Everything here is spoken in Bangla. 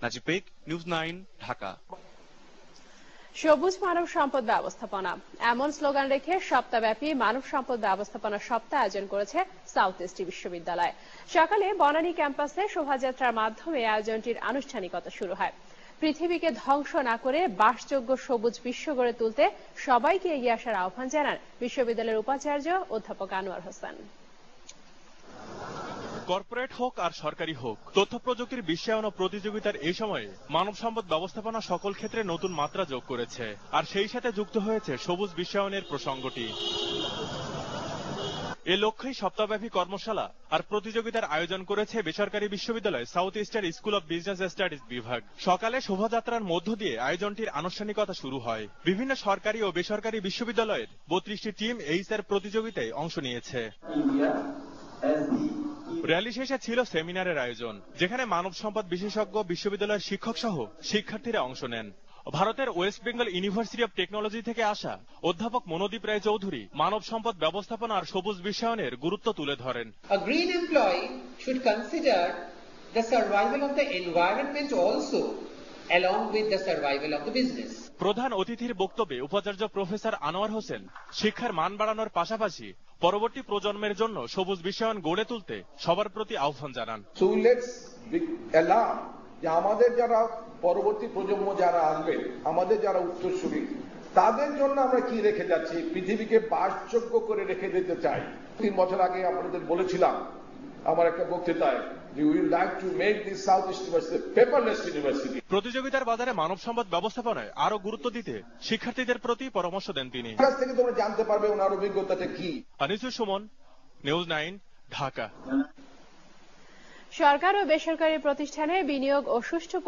নাজিব বেগ, নিউজ 9, ঢাকা। সবুজ মানব সম্পদ ব্যবস্থাপনা এমন স্লোগান রেখে সপ্তাহব্যাপী মানব সম্পদ ব্যবস্থাপনা সপ্তাহ আয়োজন করেছে সাউথ ইস্ট বিশ্ববিদ্যালয়। সকালে বনানী ক্যাম্পাসে শোভাযাত্রার মাধ্যমে আয়োজনটির আনুষ্ঠানিকতা শুরু হয়। পৃথিবীকে ধ্বংস না করে বাসযোগ্য সবুজ বিশ্ব গড়ে তুলতে সবাইকে এগিয়ে আসার আহ্বান জানান বিশ্ববিদ্যালয়ের উপাচার্য অধ্যাপক আনোয়ার হোসেন। কর্পোরেট হোক আর সরকারি হোক, তথ্য প্রযুক্তির বিশ্বায়ন ও প্রতিযোগিতার এই সময়ে মানব সম্পদ ব্যবস্থাপনা সকল ক্ষেত্রে নতুন মাত্রা যোগ করেছে, আর সেই সাথে যুক্ত হয়েছে সবুজ বিশ্বায়নের প্রসঙ্গটি। এ লক্ষ্যেই সপ্তাহব্যাপী কর্মশালা আর প্রতিযোগিতার আয়োজন করেছে বেসরকারি বিশ্ববিদ্যালয় south Easter school of business studies বিভাগ। সকালে শোভাযাত্রার মধ্য দিয়ে আয়োজনটির আনুষ্ঠানিকতা শুরু হয়। বিভিন্ন সরকারি ও বেসরকারি বিশ্ববিদ্যালয়ের 32টি টিম এই প্রতিযোগিতায় অংশ নিয়েছে। র্যালি শেষে ছিল সেমিনারের আয়োজন, যেখানে মানব সম্পদ বিশেষজ্ঞ, বিশ্ববিদ্যালয়ের শিক্ষক সহ শিক্ষার্থীরা অংশ নেন। ভারতের West Bengal university of technology থেকে আসা অধ্যাপক মনোদীপ রায় চৌধুরী মানব সম্পদ ব্যবস্থাপনা আর সবুজ বিশ্বায়নের গুরুত্ব তুলে ধরেন। A green employee should consider the survival of the environment also along with the survival of the business. প্রধান অতিথির বক্তব্যে উপাচার্য প্রফেসর আনোয়ার হোসেন শিক্ষার মান বাড়ানোর পাশাপাশি পরবর্তী প্রজন্মের জন্য সবুজ বিশ্বায়ন গড়ে তুলতে সবার প্রতি আহ্বান জানান। So let's allow যে আমাদের যারা পরবর্তী প্রজন্ম যারা আসবে, আমাদের যারা উত্তরসূরি, তাদের জন্য আমরা কি রেখে যাচ্ছি, পৃথিবীকে বাসযোগ্য করে রেখে দিতে চাই। 3 বছর আগে আপনাদের বলেছিলাম আমার একটা বক্তৃতায় যে we would like to make this South East University a paperless university. প্রতিযোগিতার বাজারে মানব সম্পদ ব্যবস্থাপনায় আরো গুরুত্ব দিতে শিক্ষার্থীদের প্রতি পরামর্শ দেন তিনি। কাছ থেকে তোমরা জানতে পারবে ওনার অভিজ্ঞতাটা কি। আনিসুর সুমন, নিউজ 9, ঢাকা। সরকার ও বেসরকারি প্রতিষ্ঠানে বিনিয়োগ ও সুষ্ঠু